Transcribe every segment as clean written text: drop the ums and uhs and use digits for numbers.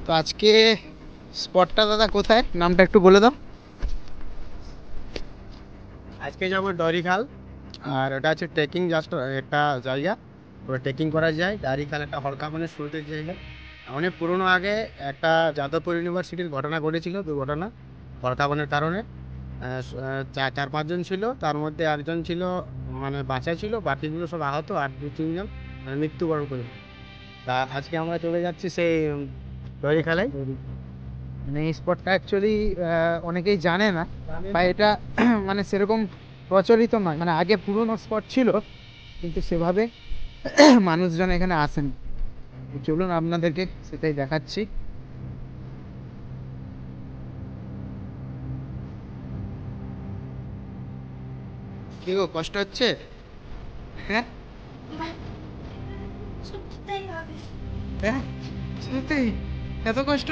তো আজকে স্পটটা দাদা কোথায়, নামটা একটু বলে দাও। আজকে যাবো ডরিখাল, আর ওটা হচ্ছে ট্রেকিং জাস্ট একটা জায়গা, ওটা ট্রেকিং করা যায়। ডরিখাল একটা হরকাবানের শুরুতের জায়গা। অনেক পুরোনো আগে একটা যাদবপুর ইউনিভার্সিটির ঘটনা ঘটেছিল, দুর্ঘটনা হরকাবানের কারণে। 4-5 জন ছিল, তার মধ্যে একজন ছিল মানে বাঁচা ছিল, বাকিগুলো সব আহত, আর 2-3 জন মানে মৃত্যুবরণ করে। তা আজকে আমরা চলে যাচ্ছি সেই ডরিখালে। মানে এই স্পটটা অ্যাকচুয়ালি অনেকেই জানে না, বা এটা মানে সেরকম প্রচলিত নয়। মানে আগে পুরনো স্পট ছিল, কিন্তু সেভাবে মানুষজন এখানে আসেন। চলুন আপনাদেরকে সেটাই দেখাচ্ছি। কি গো, কষ্ট হচ্ছে? হ্যাঁ হ্যাঁ, সত্যি এত কষ্ট?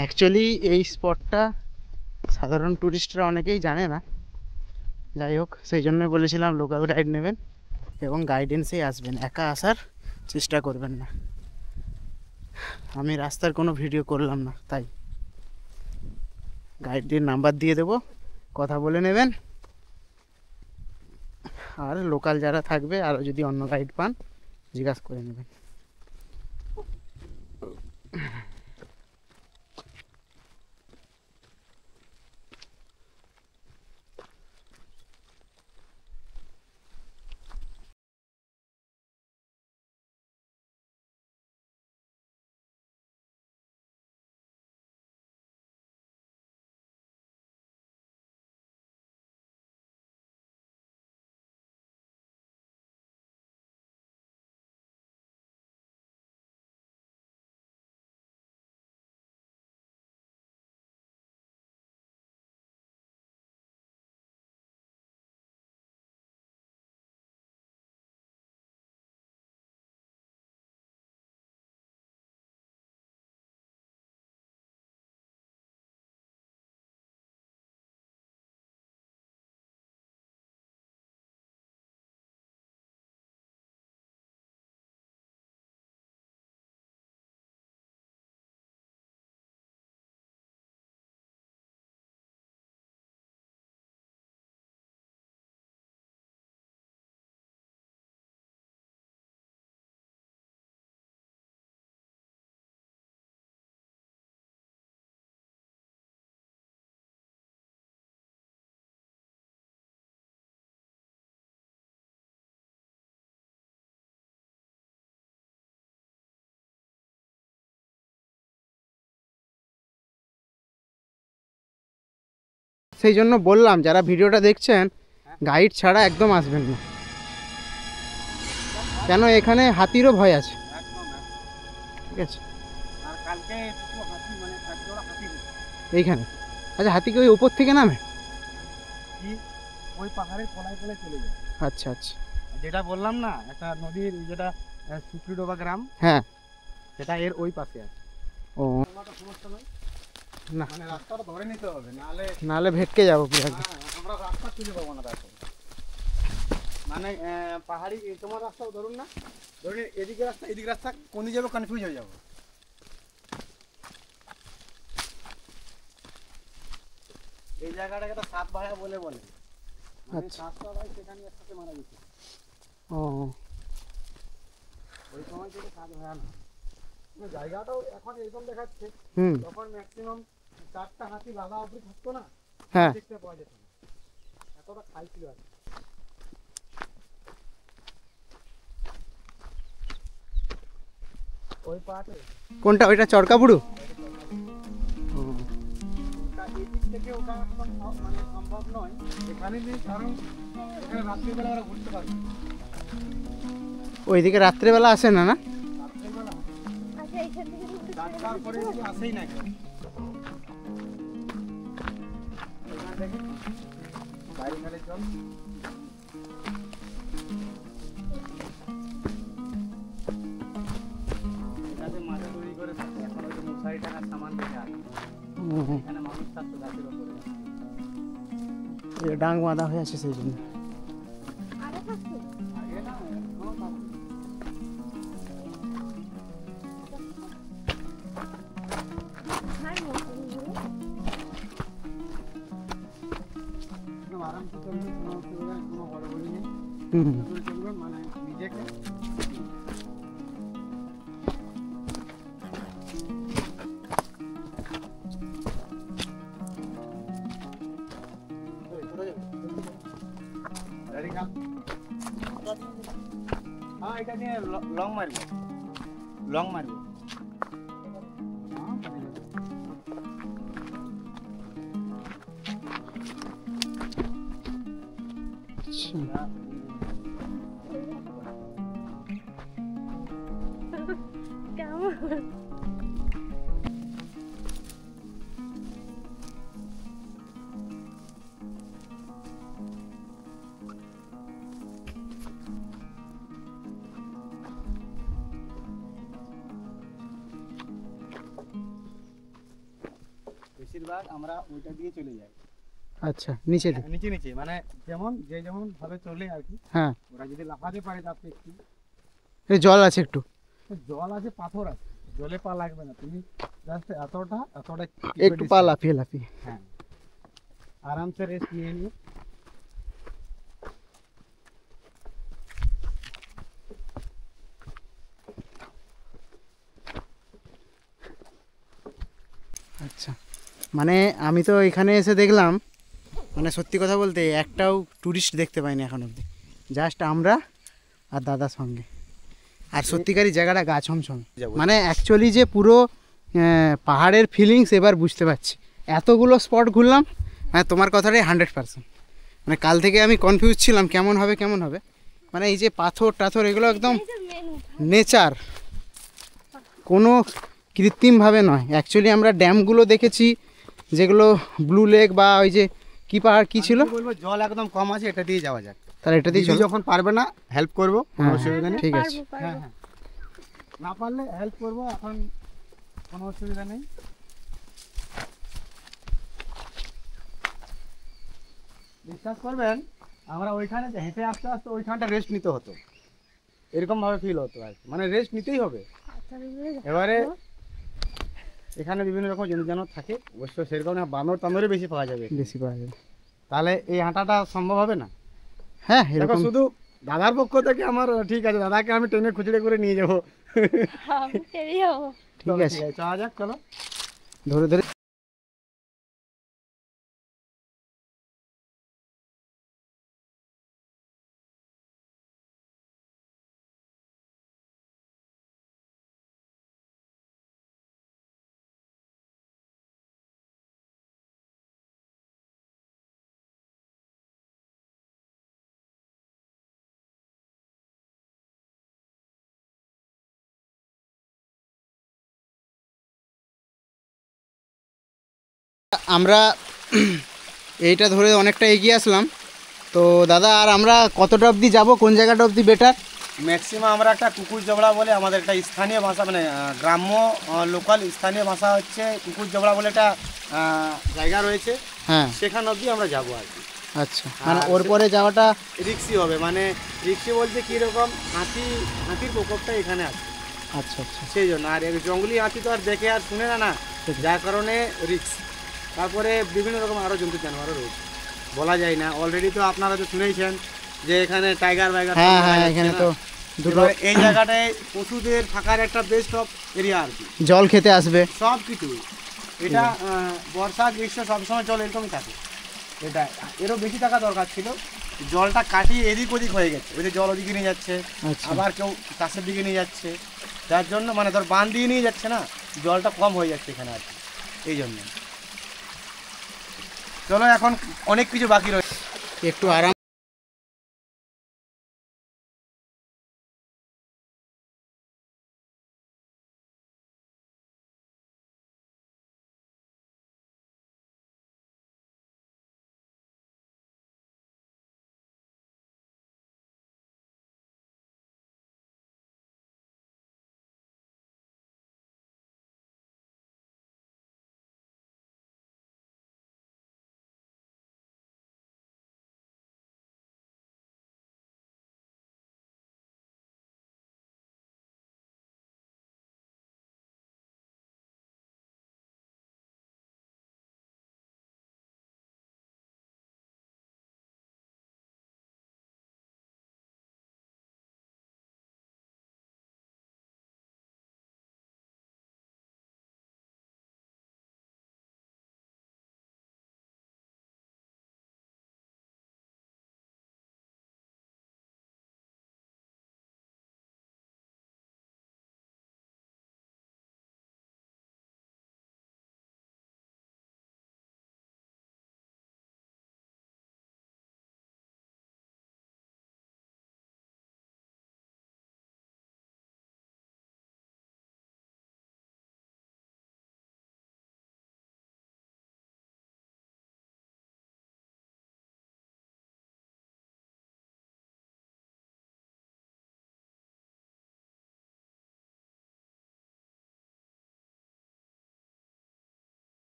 অ্যাকচুয়ালি এই স্পটটা সাধারণ টুরিস্টরা অনেকেই জানে না। যাই হোক, সেই জন্যই বলেছিলাম লোকাল গাইড নেবেন এবং গাইডেন্সেই আসবেন, একা আসার চেষ্টা করবেন না। আমি রাস্তার কোনো ভিডিও করলাম না, তাই গাইডের নাম্বার দিয়ে দেবো, কথা বলে নেবেন। আর লোকাল যারা থাকবে, আরও যদি অন্য গাইড পান জিজ্ঞাসা করে নেবেন। সেই জন্য বললাম, যারা ভিডিওটা দেখছেন গাইড ছাড়া একদম আসবেন না, কেন এখানে হাতিরও ভয় আছে। ঠিক আছে, আর কালকে হাতি মানে হাতি এইখানে। আচ্ছা, হাতি কি ওই উপর থেকে নামে? ওই পাহাড়ের তলায় তলায় চলে যায়। আচ্ছা আচ্ছা, যেটা বললাম না, একটা নদীর যেটা সুপ্রিডোবা গ্রাম, হ্যাঁ সেটা এর ওই পাশে আছে। ও সমস্যা নয়, না, মানে রাস্তাটা ধরে নিতে হবে, নাহলে নাহলে ভেটকে যাবো কি আগে। আমরা রাস্তা খুঁজে পাবো না। দেখো মানে পাহাড়ি তোমার রাস্তাও ধরুন না, ধরুন এদিকে রাস্তা এদিকে রাস্তা কোন দিকে যাবো কনফিউজ হয়ে যাবো। এই জায়গাটাকে তো সাত ভাইয়া বলে বলে, মানে সাতটা ভাই সেখানে একসাথে মারা গেছে। ও, ওই সময় থেকে সাত ভাইয়া না, জায়গাটাও এখন এরকম দেখাচ্ছে, তখন ম্যাক্সিমাম 4টা হাতি লাদা অবধি থাকতো না, হ্যাঁ দেখতে পাওয়া যেত না, এতটা খাইছিল আর। ওই পাহাড়ে কোনটা, ওইটা চরকাপুরু? এই দিক থেকে ওটা এখন মানে সম্ভব নয় এখানে নেই, কারণ এখানে রাত্রিবেলা ওরা ঘুরতে পারবে। ওইদিকে রাত্রেবেলা আসে না? না রাত্রিবেলা 4টার পরে আসেই না। দেখি বাইরে খালের জল। এটাতে মাথা তৈরি করে থাকে, এখন ওই যে মশারি টাকার সামান থেকে আসে। এখানে মানুষ থাকতো গাছের ওপরে। ডাং বাঁধা হয়ে আছে সেই জন্য। আগে না, এখনো থাকতো। একদম আরামসে চলবে, কোনো অসুবিধা নেই, কোনো গড়বড়ি নেই। চলবে চলবে, মানে নিজেকে Ready, come. হ্যাঁ, এটা নিয়ে লং মারবো, লং মারবো। কেমন বেশিরভাগ আমরা ওইটা দিয়ে চলে যাই আচ্ছা, নিচে দিকে। নিচে নিচে, মানে যেমন যে যেমন ভাবে চলে আর কি। হ্যাঁ, ওরা যদি লাফাতে পারে তাতে একটু এই জল আছে একটু, জল আছে, পাথর আছে, জলে পা লাগবে না, তুমি জাস্ট এতটা একটু পা লাফিয়ে লাফিয়ে। হ্যাঁ, আরামসে রেস্ট নিয়ে নিয়ে। আচ্ছা, মানে আমি তো এখানে এসে দেখলাম, মানে সত্যি কথা বলতে একটাও টুরিস্ট দেখতে পাইনি এখন অবধি, জাস্ট আমরা আর দাদার সঙ্গে। আর সত্যিকারই জায়গাটা গা ছমছম, মানে অ্যাকচুয়ালি যে পুরো পাহাড়ের ফিলিংস এবার বুঝতে পারছি। এতগুলো স্পট ঘুরলাম, হ্যাঁ তোমার কথাটাই 100%। মানে কাল থেকে আমি কনফিউজ ছিলাম কেমন হবে কেমন হবে, মানে এই যে পাথর টাথর এগুলো একদম নেচার, কোনো কৃত্রিমভাবে নয়। অ্যাকচুয়ালি আমরা ড্যামগুলো দেখেছি যেগুলো ব্লু লেক বা ওই যে কি পাহাড় কি ছিল, আমি বলবো জল একদম কম আছে, এটা দিয়ে যাওয়া যাক। তাহলে এটা দিয়ে দিদি চলো। যখন পারবে না হেল্প করবো, কোনো হ্যাঁ, অসুবিধা নেই। ঠিক আছে। হ্যাঁ হ্যাঁ, না পারলে হেল্প করবো, এখন কোনো অসুবিধা নেই। বিশ্বাস করবেন, আমরা ওইখানে হেঁটে আস্তে আস্তে ওইখানটা রেস্ট নিতে হতো, এরকম ভাবে ফিল হতো আর কি। মানে রেস্ট নিতেই হবে। এবারে এখানে বিভিন্ন রকম জন্তু জানোয়ার থাকে, অবশ্য সেরকম না, বানর টানরে বেশি পাওয়া যাবে। বেশি পাওয়া যাবে, তাহলে এই হাঁটাটা সম্ভব হবে না। হ্যাঁ দেখো, এরকম। শুধু দাদার পক্ষ থেকে আমার ঠিক আছে, দাদাকে আমি ট্রেনে খুচড়ে করে নিয়ে যাবো। ঠিক আছে, চলা যাক, চলো। ধরে ধরে আমরা এইটা ধরে অনেকটা এগিয়ে আসলাম। তো দাদা, আর আমরা কতটা অবধি যাব, কোন জায়গাটা অবধি বেটার? ম্যাক্সিমাম আমরা একটা কুকুর জবড়া বলে, আমাদের একটা স্থানীয় ভাষা, মানে গ্রাম্য লোকাল স্থানীয় ভাষা হচ্ছে কুকুর জবড়া বলে একটা জায়গা রয়েছে, হ্যাঁ, সেখান অবধি আমরা যাবো আর কি। আচ্ছা, মানে আর ওর পরে যাওয়াটা রিক্সি হবে, মানে রিক্সি বলতে কীরকম, হাতির প্রকোপটা এখানে আছে, আচ্ছা আচ্ছা, সেই জন্য। আর এই জঙ্গলি হাতি তো আর দেখে আর শুনে না না, যার কারণে রিক্স। তারপরে বিভিন্ন রকম আরও জন্তু জানোয়ারও রয়েছে, বলা যায় না। অলরেডি তো আপনারা তো শুনেইছেন যে এখানে টাইগার বাইগার, হ্যাঁ হ্যাঁ, এখানে তো দুটো এই জায়গাটায় পশুদের থাকার একটা বেস্ট অফ এরিয়া আর কি, জল খেতে আসবে সব কিছু। এটা বর্ষা গ্রীষ্ম সবসময় জল এরকমই থাকে। এটা এরও বেশি টাকা দরকার ছিল, জলটা কাটিয়ে এদিক ওদিক হয়ে গেছে, ওই যে জল ওদিকে নিয়ে যাচ্ছে, আচ্ছা, আবার কেউ চাষের দিকে নিয়ে যাচ্ছে, যার জন্য মানে ধর বাঁধ দিয়ে নিয়ে যাচ্ছে না, জলটা কম হয়ে যাচ্ছে এখানে আর কি, এই জন্য। চলো, এখন অনেক কিছু বাকি রয়েছে, একটু আরাম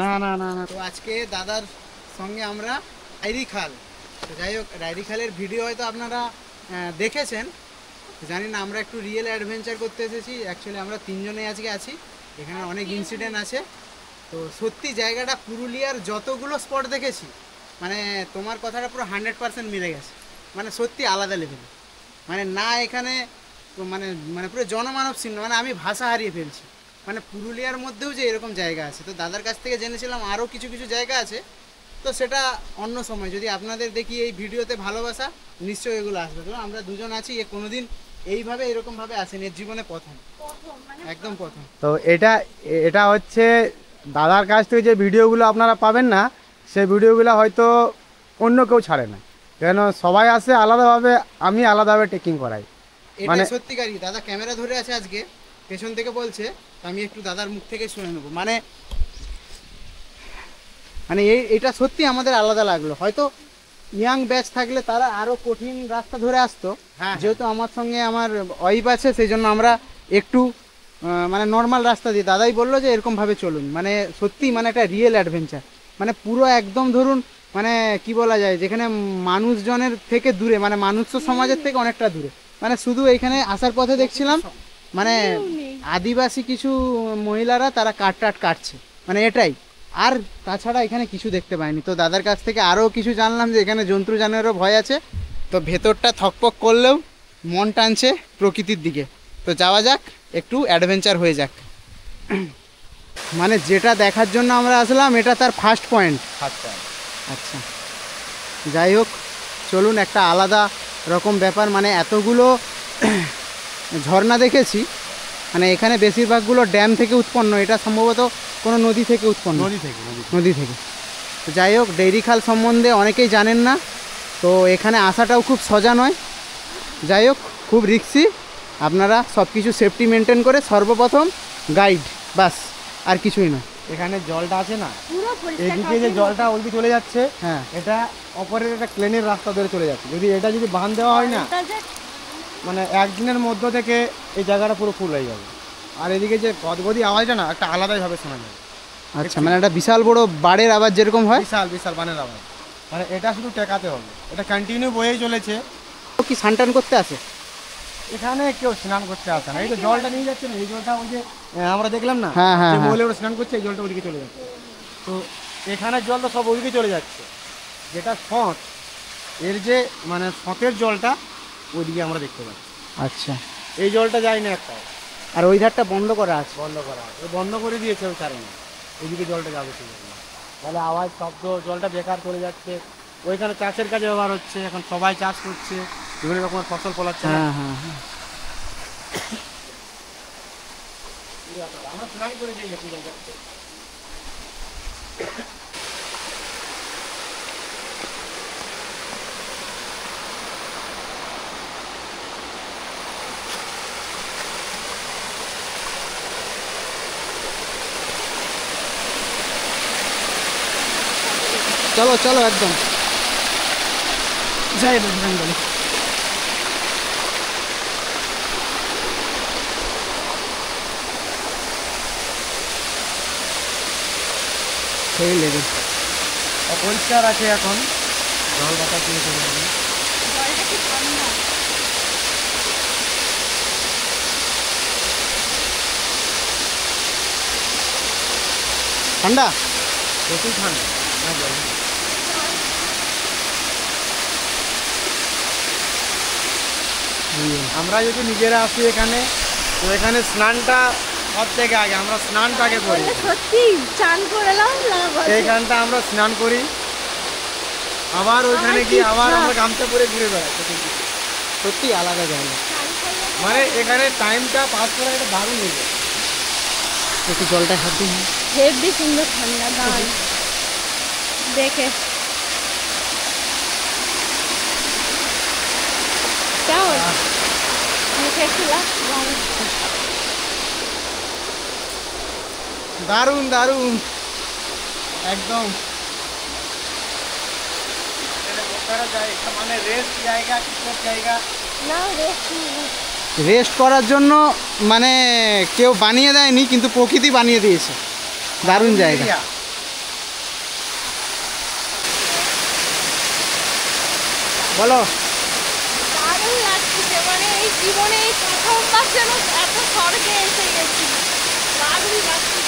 না না না না। তো আজকে দাদার সঙ্গে আমরা ডায়েরি খাল, তো যাই হোক ডায়েরি খালের ভিডিও হয়তো আপনারা দেখেছেন, জানি না। আমরা একটু রিয়েল অ্যাডভেঞ্চার করতে এসেছি। অ্যাকচুয়ালি আমরা তিনজনে আজকে আছি, এখানে অনেক ইনসিডেন্ট আছে। তো সত্যি জায়গাটা পুরুলিয়ার যতগুলো স্পট দেখেছি, মানে তোমার কথাটা পুরো 100% মিলে গেছে। মানে সত্যি আলাদা লেভেল, মানে না এখানে মানে মানে পুরো জনমানব শূন্য, মানে আমি ভাষা হারিয়ে ফেলছি। মানে পুরুলিয়ার মধ্যেও যে এরকম জায়গা আছে, তো দাদার কাছ থেকে জেনেছিলাম আরও কিছু কিছু জায়গা আছে। তো সেটা অন্য সময় যদি আপনাদের দেখি এই ভিডিওতে ভালোবাসা, নিশ্চয়ই এগুলো আসবে। তো আমরা দুজন আছি, এ কোনোদিন এইভাবে এরকমভাবে আসেনি, এর জীবনে প্রথম, একদম প্রথম। তো এটা এটা হচ্ছে দাদার কাছ থেকে যে ভিডিওগুলো আপনারা পাবেন না, সেই ভিডিওগুলো হয়তো অন্য কেউ ছাড়ে না, কেন সবাই আসে আলাদাভাবে, আমি আলাদাভাবে ট্রেকিং করাই। এটা মানে সত্যিকারই দাদা ক্যামেরা ধরে আছে আজকে, পেছন থেকে বলছে, তো আমি একটু দাদার মুখ থেকে শুনে নেবো। মানে মানে এটা সত্যি আমাদের আলাদা লাগলো। হয়তো ইয়াং ব্যাচ থাকলে তারা আরও কঠিন রাস্তা ধরে আসতো, হ্যাঁ, যেহেতু আমার সঙ্গে আমার ওয়াইফ আছে, সেই জন্য আমরা একটু মানে নর্মাল রাস্তা দিয়ে, দাদাই বললো যে এরকমভাবে চলুন। মানে সত্যি মানে একটা রিয়েল অ্যাডভেঞ্চার, মানে পুরো একদম ধরুন মানে কি বলা যায়, যেখানে মানুষজনের থেকে দূরে, মানে মানুষ সমাজের থেকে অনেকটা দূরে। মানে শুধু এইখানে আসার পথে দেখছিলাম মানে আদিবাসী কিছু মহিলারা তারা কাঠ কাটছে, মানে এটাই। আর তাছাড়া এখানে কিছু দেখতে পাইনি। তো দাদার কাছ থেকে আরও কিছু জানলাম যে এখানে জন্তু জানোয়ারেরও ভয় আছে। তো ভেতরটা থকপক করলেও মন টানছে প্রকৃতির দিকে। তো যাওয়া যাক, একটু অ্যাডভেঞ্চার হয়ে যাক। মানে যেটা দেখার জন্য আমরা আসলাম এটা তার ফার্স্ট পয়েন্ট। আচ্ছা, যাই হোক চলুন, একটা আলাদা রকম ব্যাপার। মানে এতগুলো ঝর্ণা দেখেছি, মানে এখানে বেশিরভাগগুলো ড্যাম থেকে উৎপন্ন, এটা সম্ভবত কোনো নদী থেকে উৎপন্ন, নদী থেকে। তো যাই হোক, ডেইরি খাল সম্বন্ধে অনেকেই জানেন না, তো এখানে আসাটাও খুব সোজা নয়। যাই হোক, খুব রিস্কি। আপনারা সব কিছু সেফটি মেনটেন করে, সর্বপ্রথম গাইড, বাস, আর কিছুই না। এখানে জলটা আছে না, পুরো পরিষ্কার এদিকে যে জলটা ওইদিকে চলে যাচ্ছে, হ্যাঁ, এটা অপরের একটা ক্লেনের রাস্তা ধরে চলে যাচ্ছে। যদি এটা যদি বাঁধ দেওয়া হয় না, মানে একদিনের মধ্য থেকে এই জায়গাটা পুরো ফুল হয়ে যাবে। আর এদিকে যে গদগদি আওয়াজটা না, একটা আলাদাইভাবে শোনা যায়। আচ্ছা, মানে একটা বিশাল বড় বাড়ির আওয়াজ যেরকম হয়, বিশাল বিশাল বানের আওয়াজ। মানে এটা শুধু টেকাতে হবে, এটা কন্টিনিউ বয়েই চলেছে। কি সানটান করতে আসে? এখানে কেউ স্নান করতে আসে না। এই তো জলটা নিয়ে যাচ্ছে না, এই জলটা ওই যে আমরা দেখলাম না, হ্যাঁ, হ্যাঁ, যে হ্যাঁ। মহিলা ওরা স্নান করছে, এই জলটা ওদিকে চলে যাচ্ছে। তো এখানের জল তো সব ওদিকে চলে যাচ্ছে। যেটা সঁত, এর যে মানে সঁতের জলটা ওইদিকে আমরা দেখতে পাচ্ছি। আচ্ছা, এই জলটা যায় না একটা, আর ওই ধারটা বন্ধ করা আছে? বন্ধ করা আছে, বন্ধ করে দিয়েছে ওই কারণে। ওইদিকে জলটা যাবে সেই জন্য, তাহলে আওয়াজ শব্দ জলটা বেকার চলে যাচ্ছে। ওইখানে চাষের কাজে ব্যবহার হচ্ছে, এখন সবাই চাষ করছে, বিভিন্ন রকমের ফসল ফলাচ্ছে না। হ্যাঁ হ্যাঁ হ্যাঁ। আমরা স্নান করে যাই এখন জায়গাতে। চলো চলো, একদম যাই বজরঙ্গবলী। সেই লেগে অপরিষ্কার আছে এখন, জল বাতাস দিয়ে চলে যাবে। জলটা কি ঠান্ডা? ঠান্ডা, প্রচুর ঠান্ডা না জল। আমরা যদি নিজেরা আসি এখানে, তো এখানে স্নানটা সব থেকে আগে, আমরা স্নানটা আগে করি। বললে সত্যি চান করে এলাম এইখানটা আমরা স্নান করি, আবার ওইখানে গিয়ে আবার আমরা গামছা পরে ঘুরে বেড়াই। সত্যি আলাদা জায়গা। মানে এখানে টাইমটা পাস করা একটা দারুণ হয়ে যায়। একটু জলটা হাতে হেভি সুন্দর ঠান্ডা গান দেখে কেমন মুখে ছিলাম দারুণ দারুণ একদম। মানে রেস্ট জায়গা, কিসের জায়গা, না রেস্ট রেস্ট করার জন্য মানে কেউ বানিয়ে দেয়নি, কিন্তু প্রকৃতি বানিয়ে দিয়েছে। দারুণ জায়গা। বলো। দারুণ লাগছে, মানে এই জীবনে এই প্রথমবার যেন এত স্বর্গে এসে গেছি। দারুণ লাগছে।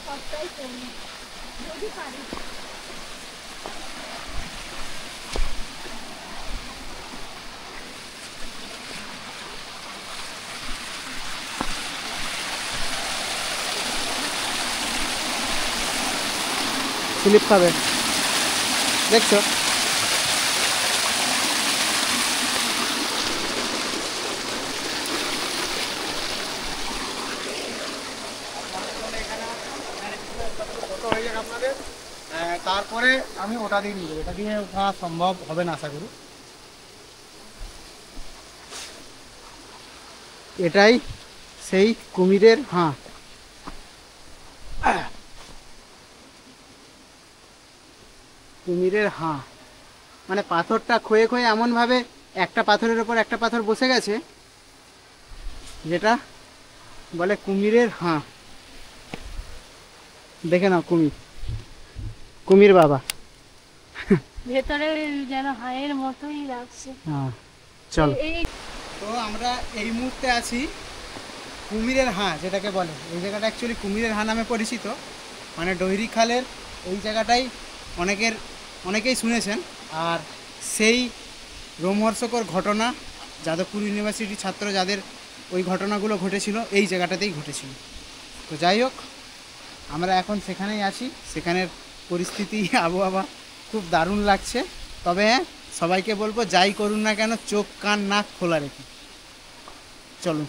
সবটাই করি যদি পারি। স্লিপ খাবে দেখছো। তারপরে আমি ওটা দিয়ে নিব, এটা দিয়ে ওঠা সম্ভব হবে না আশা করি। এটাই সেই কুমিরের হাঁ। কুমিরের হাঁ মানে পাথরটা ক্ষয়ে ক্ষয়ে এমনভাবে একটা পাথরের ওপর একটা পাথর বসে গেছে, যেটা বলে কুমিরের হাঁ। দেখে নাও কুমির, কুমির বাবা। ভেতরে যেন হাড়ের মতোই লাগছে। হ্যাঁ চলো। এই তো আমরা এই মুহূর্তে আছি কুমিরের হাঁ যেটাকে বলে। এই জায়গাটা অ্যাকচুয়ালি কুমিরের হাঁ নামে পরিচিত। মানে ডৈরি খালের এই জায়গাটাই অনেকেই শুনেছেন। আর সেই রোমহর্ষকর ঘটনা যাদবপুর ইউনিভার্সিটির ছাত্র যাদের ওই ঘটনাগুলো ঘটেছিল এই জায়গাটাতেই ঘটেছিল। তো যাই হোক, আমরা এখন সেখানেই আছি। সেখানের পরিস্থিতি আবহাওয়া খুব দারুণ লাগছে। তবে হ্যাঁ, সবাইকে বলবো যাই করুন না কেন চোখ কান নাক খোলা রেখে চলুন।